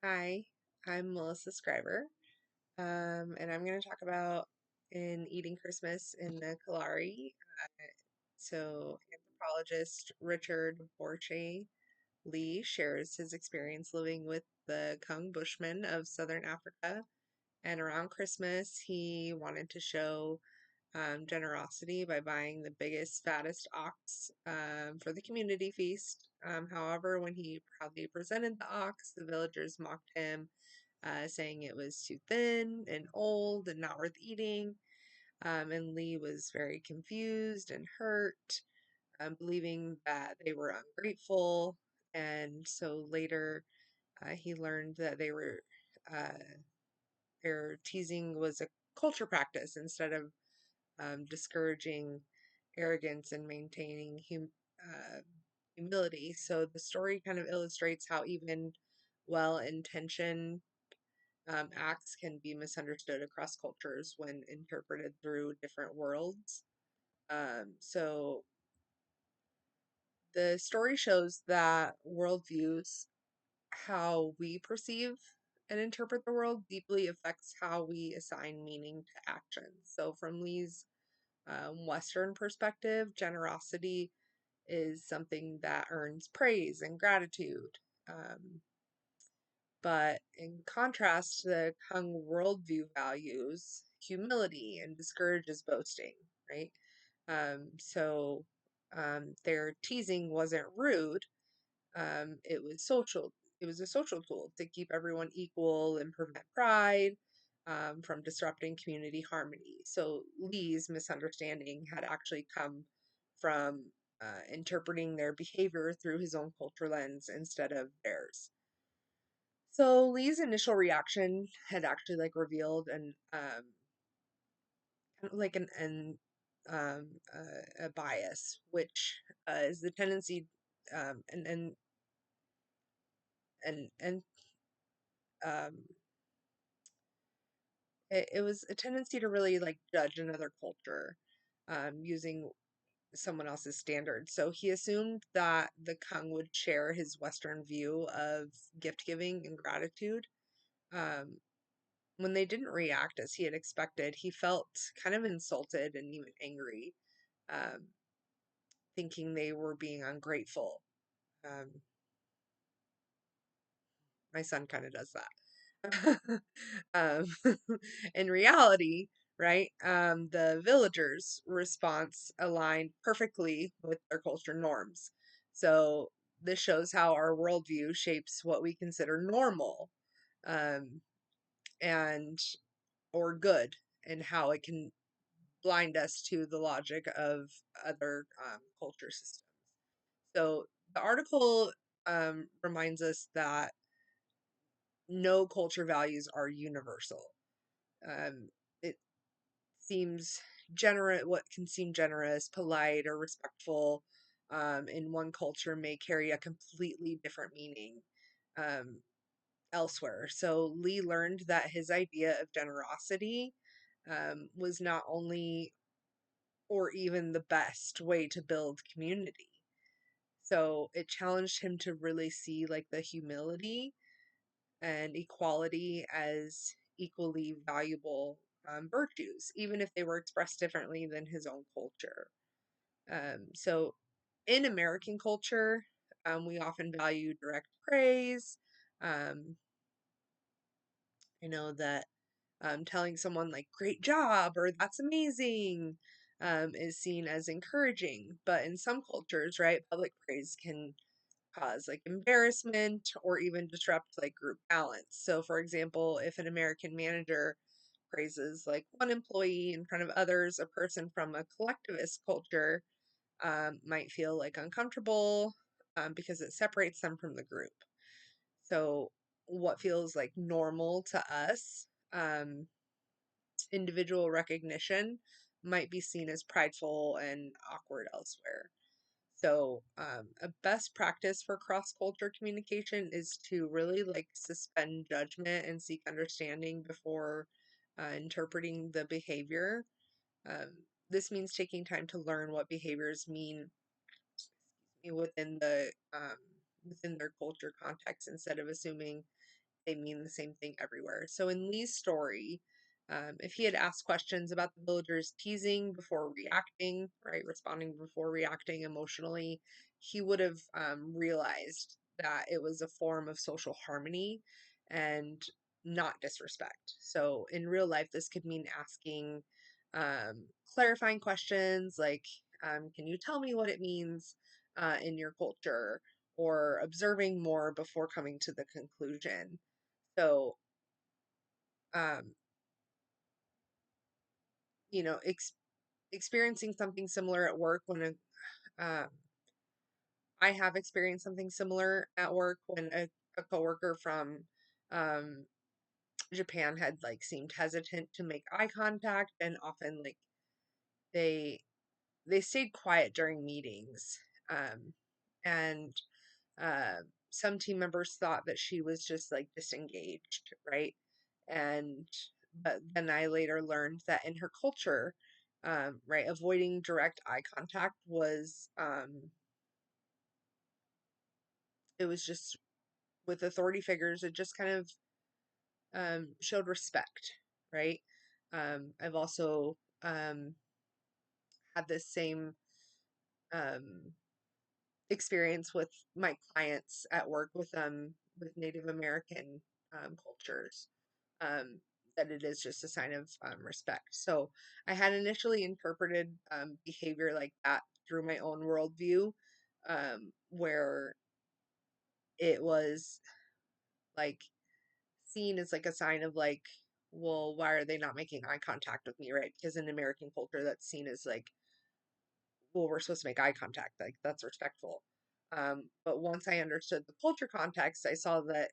Hi, I'm Melissa Scriber, and I'm going to talk about in Eating Christmas in the Kalahari. Anthropologist Richard Borche Lee shares his experience living with the Kung Bushmen of southern Africa. And around Christmas, he wanted to show generosity by buying the biggest, fattest ox for the community feast. However, when he proudly presented the ox, the villagers mocked him, saying it was too thin and old and not worth eating. And Lee was very confused and hurt, believing that they were ungrateful. And so later, he learned that uh, their teasing was a culture practice instead of discouraging arrogance and maintaining humility. So the story kind of illustrates how even well intentioned acts can be misunderstood across cultures when interpreted through different worlds. So the story shows that worldviews, how we perceive and interpret the world, deeply affects how we assign meaning to actions. So, from Lee's Western perspective, generosity is something that earns praise and gratitude. Um, but in contrast, the Kung worldview values humility and discourages boasting, right? So their teasing wasn't rude, it was social. It was a social tool to keep everyone equal and prevent pride from disrupting community harmony. So Lee's misunderstanding had actually come from interpreting their behavior through his own culture lens instead of theirs. So Lee's initial reaction had actually revealed a bias, which is the tendency um, and and and um, it was a tendency to really judge another culture using someone else's standards. So he assumed that the Kung would share his Western view of gift giving and gratitude. Um, when they didn't react as he had expected, he felt kind of insulted and even angry, um, thinking they were being ungrateful. Um, my son kind of does that. um, in reality, right, the villagers' response aligned perfectly with their culture norms. So this shows how our worldview shapes what we consider normal, um, and or good, and how it can blind us to the logic of other culture systems. So the article reminds us that no culture values are universal. It seems generous, what can seem generous, polite, or respectful in one culture may carry a completely different meaning um, elsewhere. So Lee learned that his idea of generosity was not only or even the best way to build community. So it challenged him to really see the humility and equality as equally valuable virtues, even if they were expressed differently than his own culture. So in American culture, we often value direct praise. Um, I know that telling someone great job or that's amazing is seen as encouraging. But in some cultures, right, public praise can cause embarrassment or even disrupt group balance. So, for example, if an American manager praises one employee in front of others, a person from a collectivist culture might feel uncomfortable because it separates them from the group. So, what feels normal to us, individual recognition might be seen as prideful and awkward elsewhere. So, a best practice for cross culture communication is to really suspend judgment and seek understanding before interpreting the behavior. Um, this means taking time to learn what behaviors mean within their culture context instead of assuming they mean the same thing everywhere. So in Lee's story, if he had asked questions about the villagers teasing before reacting, right, responding before reacting emotionally, he would have realized that it was a form of social harmony and not disrespect. So in real life, this could mean asking clarifying questions like, can you tell me what it means in your culture? Or observing more before coming to the conclusion. So, um, you know, experiencing something similar at work I have experienced something similar at work when a coworker from um, Japan had like seemed hesitant to make eye contact and often like they they stayed quiet during meetings. Um, and uh, some team members thought that she was just like disengaged, right? And but then I later learned that in her culture, right, avoiding direct eye contact was it was just with authority figures, it just kind of showed respect, right? I've also had this same um, experience with my clients at work with Native American cultures, um, that it is just a sign of respect. So I had initially interpreted behavior like that through my own worldview, where it was like seen as like a sign of like, well, why are they not making eye contact with me, right? Because in American culture, that's seen as like, well, we're supposed to make eye contact. Like that's respectful. But once I understood the culture context, I saw that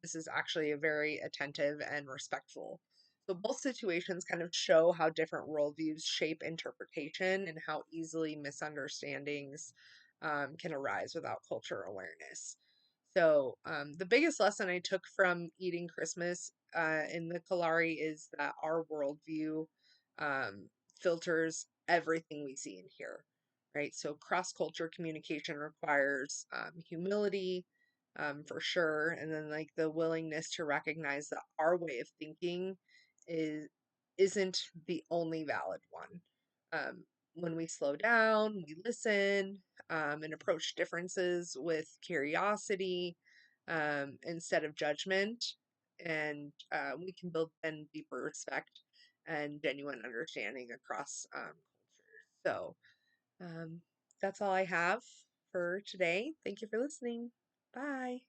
this is actually a very attentive and respectful. So both situations kind of show how different worldviews shape interpretation and how easily misunderstandings can arise without culture awareness. So the biggest lesson I took from eating Christmas in the Kalari is that our worldview um, filters everything we see and hear, right? So cross culture communication requires humility, for sure, and then like the willingness to recognize that our way of thinking is isn't the only valid one. Um, when we slow down, we listen, and approach differences with curiosity instead of judgment, and we can build then deeper respect and genuine understanding across cultures. So um, that's all I have for today. Thank you for listening. Bye.